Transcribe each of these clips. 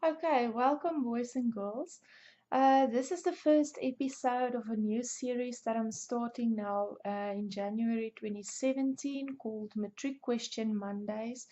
Okay, welcome boys and girls. This is the first episode of a new series that I'm starting now in January 2017 called Matric Question Mondays,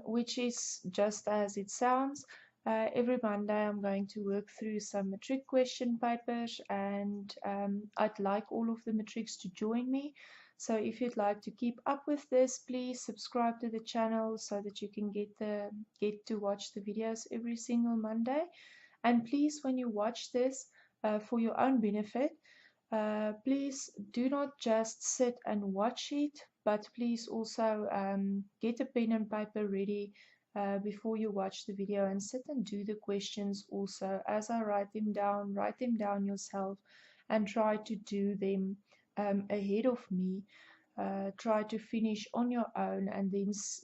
which is just as it sounds. Every Monday I'm going to work through some matric question papers and I'd like all of the matrics to join me. So if you'd like to keep up with this, please subscribe to the channel so that you can get to watch the videos every single Monday. And please, when you watch this, for your own benefit, please do not just sit and watch it, but please also get a pen and paper ready before you watch the video and sit and do the questions also. As I write them down yourself and try to do them ahead of me. Try to finish on your own and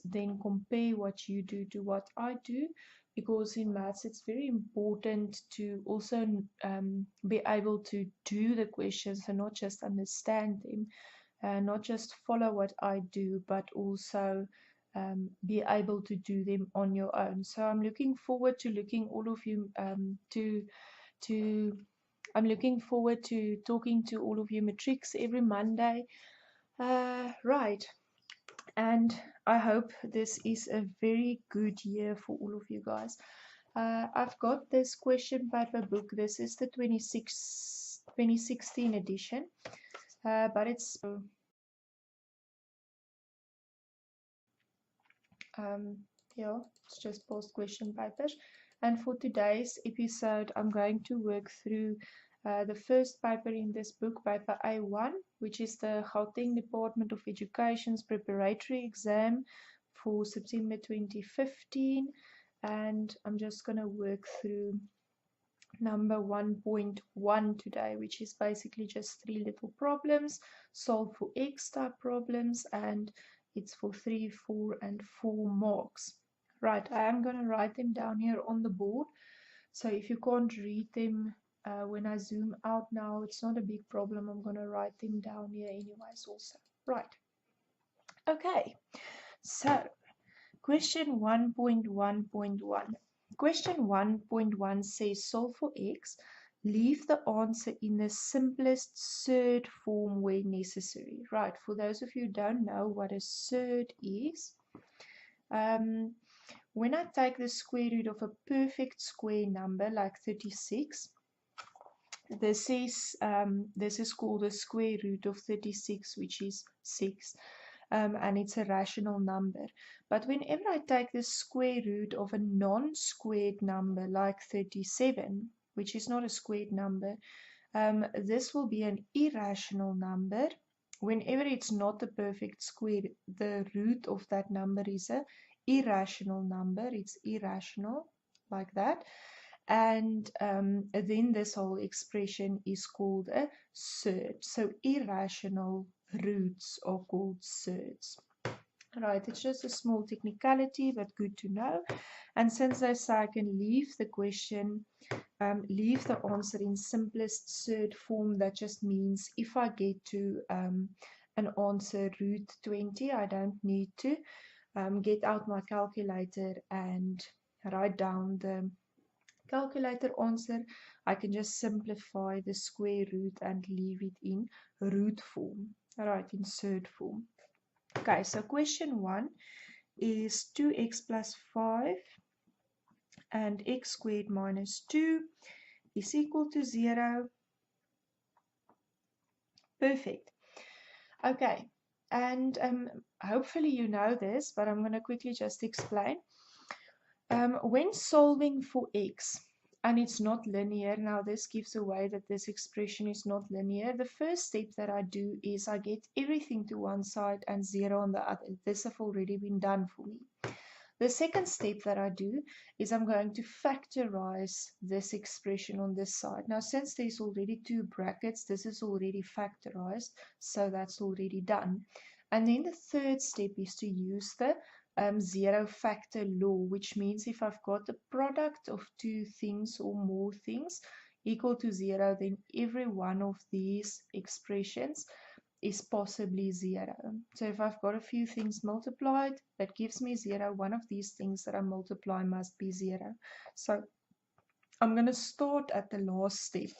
then compare what you do to what I do, because in maths it's very important to also be able to do the questions and not just understand them, not just follow what I do, but also be able to do them on your own. So I'm looking forward to to I'm looking forward to talking to all of you matrics every Monday. Right. And I hope this is a very good year for all of you guys. I've got this question paper book. This is the 2016 edition, but it's yeah, it's just post question papers. And for today's episode, I'm going to work through the first paper in this book, paper A1, which is the Gauteng Departmental Education's Preparatory Exam for September 2015. And I'm just going to work through number 1.1 today, which is basically just 3 little problems, solve for X type problems, and it's for 3, 4, and 4 marks. Right, I am going to write them down here on the board. So if you can't read them when I zoom out now, it's not a big problem. I'm going to write them down here anyways also. Right. Okay. So question 1.1.1. Question 1.1 says solve for X. Leave the answer in the simplest surd form where necessary. Right. For those of you who don't know what a surd is, when I take the square root of a perfect square number like 36, this is called the square root of 36, which is 6, and it's a rational number. But whenever I take the square root of a non-squared number like 37, which is not a squared number, this will be an irrational number. Whenever it's not the perfect square, the root of that number is a irrational number. It's irrational, like that. And then this whole expression is called a surd. So irrational roots are called surds. Right, it's just a small technicality, but good to know. And since I say I can leave the question, leave the answer in simplest surd form, that just means if I get to an answer root 20, I don't need to get out my calculator and write down the calculator answer. I can just simplify the square root and leave it in root form, alright, in surd form. Okay, so question 1 is 2x plus 5 and x squared minus 2 is equal to 0. Perfect. Okay, and hopefully you know this, but I'm going to quickly just explain. When solving for x, and it's not linear, now this gives away that this expression is not linear. The first step that I do is I get everything to one side and 0 on the other. This has already been done for me. The second step that I do is I'm going to factorize this expression on this side. Now, since there's already 2 brackets, this is already factorized, so that's already done. And then the third step is to use the zero factor law, which means if I've got a product of 2 things or more things equal to 0, then every one of these expressions is possibly 0. So if I've got a few things multiplied, that gives me 0. One of these things that I multiply must be 0. So I'm going to start at the last step.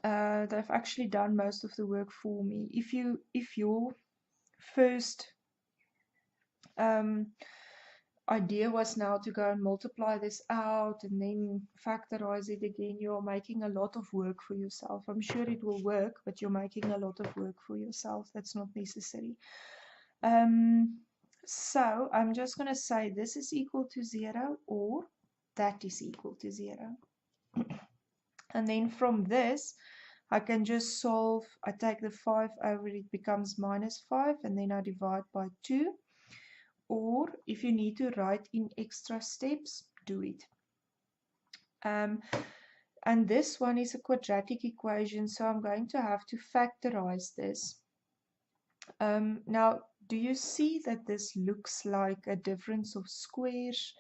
They've actually done most of the work for me. If your first idea was now to go and multiply this out and then factorize it again, you're making a lot of work for yourself. I'm sure it will work, but you're making a lot of work for yourself. That's not necessary. So I'm just going to say this is equal to 0 or that is equal to 0. And then from this, I can just solve. I take the 5 over, it becomes minus 5, and then I divide by 2. Or if you need to write in extra steps, do it. And this one is a quadratic equation, so I'm going to have to factorize this. Now, do you see that this looks like a difference of squares,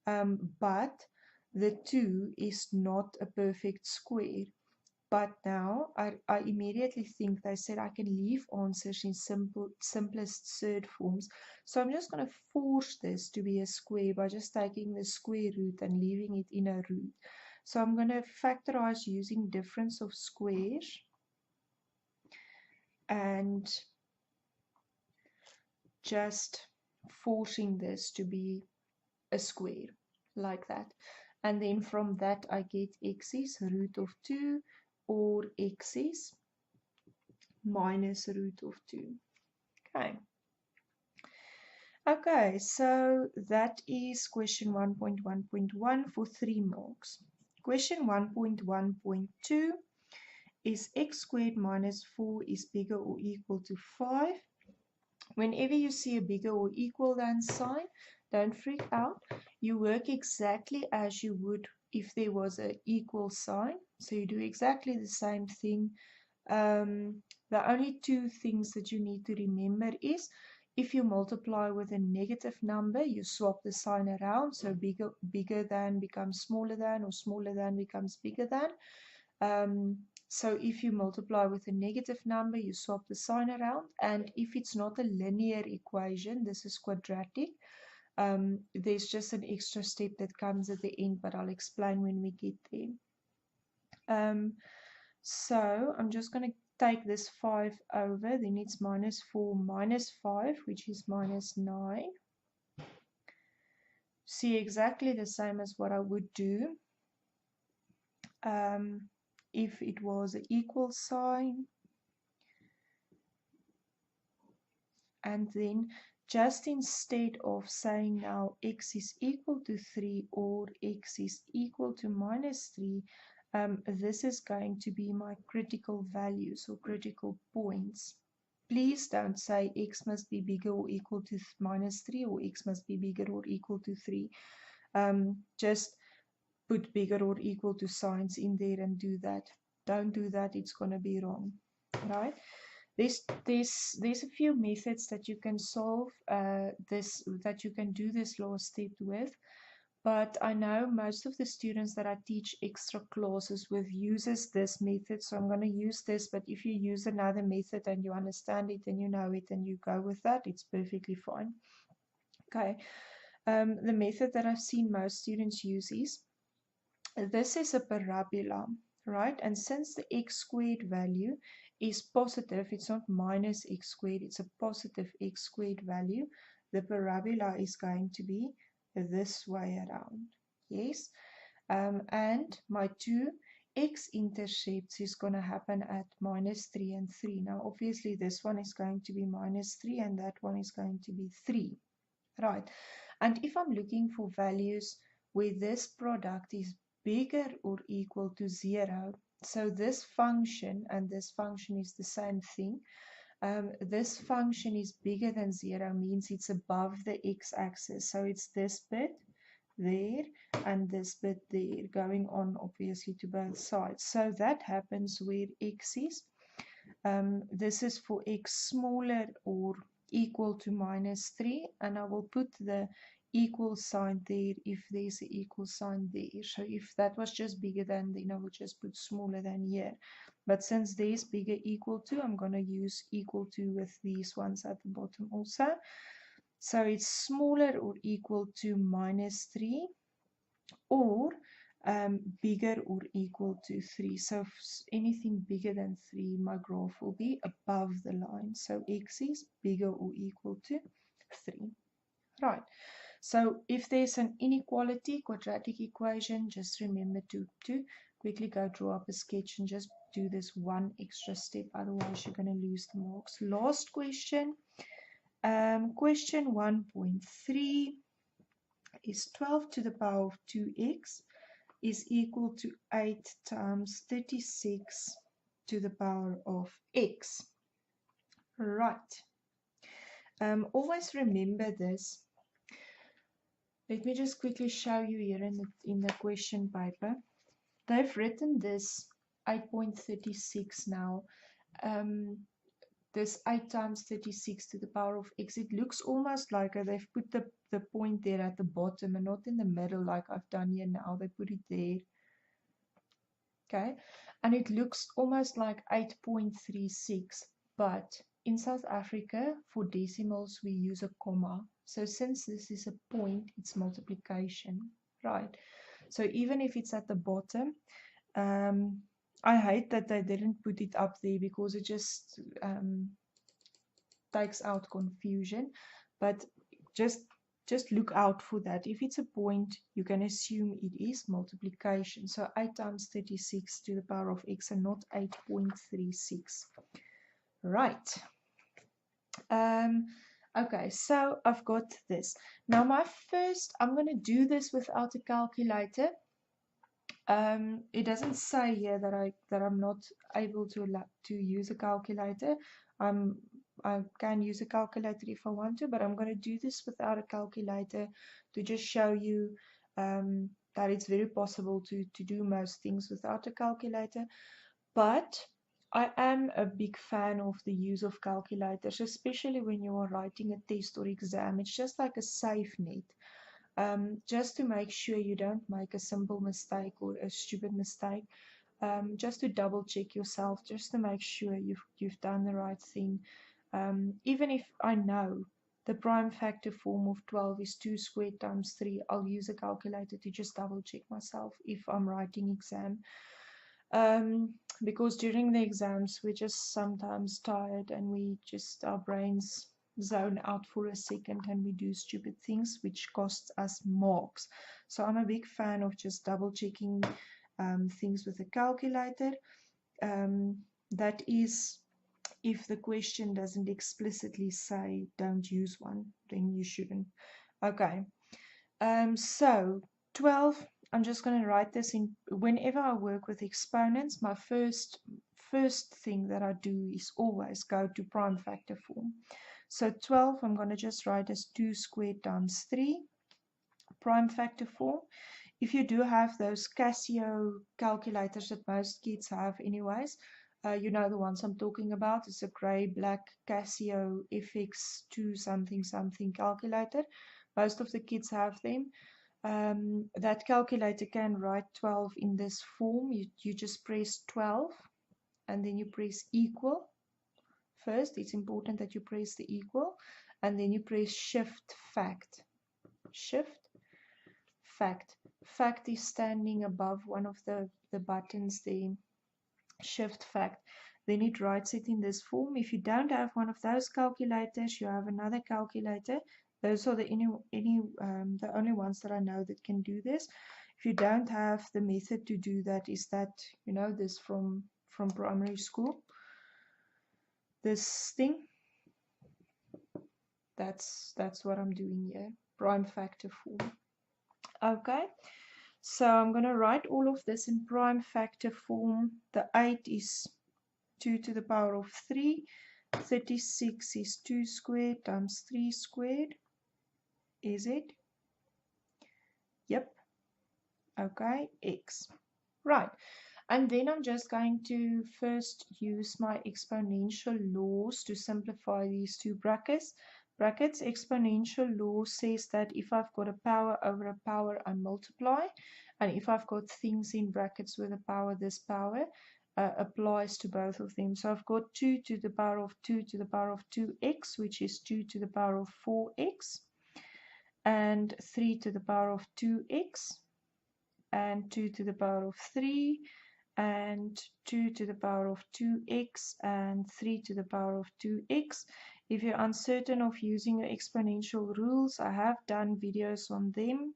but the 2 is not a perfect square? But now I immediately think they said I can leave answers in simplest surd forms. So I'm just going to force this to be a square by just taking the square root and leaving it in a root. So I'm going to factorize using difference of squares and just forcing this to be a square like that. And then from that I get x is root of 2 or x is minus root of 2. Okay, so that is question 1.1.1 for 3 marks. Question 1.1.2 is x squared minus 4 is bigger or equal to 5. Whenever you see a bigger or equal than sign, don't freak out. You work exactly as you would if there was an equal sign. So you do exactly the same thing. The only 2 things that you need to remember is if you multiply with a negative number, you swap the sign around. So bigger than becomes smaller than, or smaller than becomes bigger than. So if you multiply with a negative number, you swap the sign around. And if it's not a linear equation, this is quadratic, there's just an extra step that comes at the end, but I'll explain when we get there. So I'm just going to take this 5 over, then it's minus 4 minus 5, which is minus 9. See, exactly the same as what I would do if it was an equal sign. And then just instead of saying now x is equal to 3 or x is equal to minus 3, this is going to be my critical values or critical points. Please don't say x must be bigger or equal to minus 3 or x must be bigger or equal to 3. Just put bigger or equal to signs in there and do that. Don't do that, it's going to be wrong, right? There's a few methods that you can solve that you can do this last step with, but I know most of the students that I teach extra classes with uses this method, so I'm going to use this. But if you use another method and you understand it and you know it and you go with that, it's perfectly fine. Okay, the method that I've seen most students use is this is a parabola, right? And since the x squared value is positive, it's not minus x squared, it's a positive x squared value, the parabola is going to be this way around. Yes, and my 2 x-intercepts is going to happen at minus 3 and 3. Now obviously this one is going to be minus 3 and that one is going to be 3, right? And if I'm looking for values where this product is bigger or equal to 0, so this function and this function is the same thing. This function is bigger than 0 means it's above the x-axis. So it's this bit there and this bit there, going on obviously to both sides. So that happens where x is. This is for x smaller or equal to minus 3, and I will put the equal sign there if there's an equal sign there. So if that was just bigger than, then I would just put smaller than here. But since there's bigger equal to, I'm going to use equal to with these ones at the bottom also. So it's smaller or equal to -3 or bigger or equal to 3. So anything bigger than 3, my graph will be above the line. So x is bigger or equal to 3. Right. So if there's an inequality, quadratic equation, just remember to quickly go draw up a sketch and just do this one extra step. Otherwise, you're going to lose the marks. Last question. Question 1.3 is 12 to the power of 2x is equal to 8 times 36 to the power of x. Right. Always remember this. Let me just quickly show you here in the question paper. They've written this 8.36 now. This 8 times 36 to the power of x. It looks almost like they've put the point there at the bottom and not in the middle like I've done here now. They put it there. Okay, and it looks almost like 8.36, but in South Africa for decimals we use a comma. So since this is a point, it's multiplication, right? So even if it's at the bottom, I hate that they didn't put it up there because it just takes out confusion. But just look out for that. If it's a point, you can assume it is multiplication. So 8 times 36 to the power of x and not 8.36. Right. Okay, so I've got this. Now I'm going to do this without a calculator. It doesn't say here that I'm not able to use a calculator. I can use a calculator if I want to, but I'm going to do this without a calculator to just show you that it's very possible to do most things without a calculator. But I am a big fan of the use of calculators, especially when you are writing a test or exam. It's just like a safe net. Just to make sure you don't make a simple mistake or a stupid mistake, just to double check yourself, just to make sure you've done the right thing. Even if I know the prime factor form of 12 is 2 squared times 3, I'll use a calculator to just double check myself if I'm writing exam. Because during the exams we're just sometimes tired and our brains zone out for a second and we do stupid things which costs us marks. So I'm a big fan of just double checking things with a calculator. That is, if the question doesn't explicitly say don't use one, then you shouldn't. Okay, so 12, I'm just going to write this in. Whenever I work with exponents, my first thing that I do is always go to prime factor form. So 12, I'm going to just write as 2 squared times 3, prime factor form. If you do have those Casio calculators that most kids have anyways, you know the ones I'm talking about. It's a grey black Casio FX2 something something calculator. Most of the kids have them. That calculator can write 12 in this form. You just press 12 and then you press equal. First, it's important that you press the equal and then you press shift fact. Shift fact. Fact is standing above one of the buttons there. Shift fact. Then it writes it in this form. If you don't have one of those calculators, you have another calculator. Those are the only ones that I know that can do this. If you don't have, the method to do that is that, you know, this from primary school. This thing. That's what I'm doing here. Prime factor form. Okay. So I'm going to write all of this in prime factor form. The 8 is 2 to the power of 3. 36 is 2 squared times 3 squared. Is it? Yep. Okay, x. Right. And then I'm just going to first use my exponential laws to simplify these two brackets. brackets, exponential law says that if I've got a power over a power, I multiply. And if I've got things in brackets with a power, this power applies to both of them. So I've got 2 to the power of 2 to the power of 2x, which is 2 to the power of 4x, and 3 to the power of 2x, and 2 to the power of 3, and 2 to the power of 2x, and 3 to the power of 2x. If you're uncertain of using your exponential rules, I have done videos on them.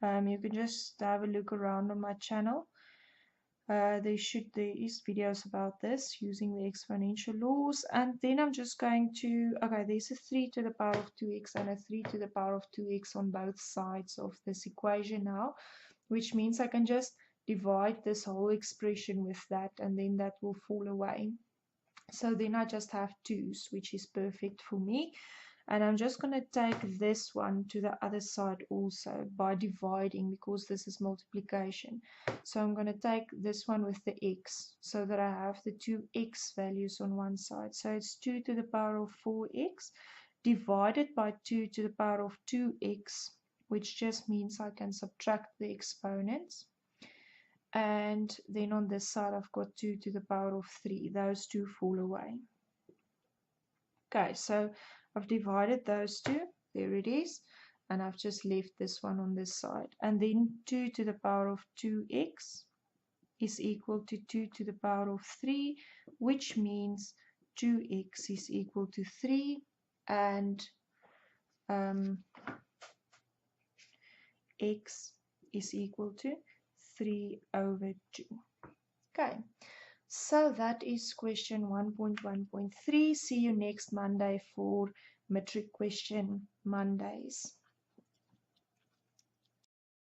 You can just have a look around on my channel. There is videos about this using the exponential laws. And then I'm just going to, okay, there's a 3 to the power of 2x and a 3 to the power of 2x on both sides of this equation now, which means I can just divide this whole expression with that, and then that will fall away. So then I just have 2's, which is perfect for me. And I'm just going to take this one to the other side also by dividing, because this is multiplication. So I'm going to take this one with the x, so that I have the 2x values on one side. So it's 2 to the power of 4x divided by 2 to the power of 2x, which just means I can subtract the exponents. And then on this side I've got 2 to the power of 3. Those two fall away. Okay, so I've divided those two. There it is. And I've just left this one on this side. And then 2 to the power of 2x is equal to 2 to the power of 3, which means 2x is equal to 3, and x is equal to 3 over 2. Okay, so that is question 1.1.3. See you next Monday for Matric question Mondays.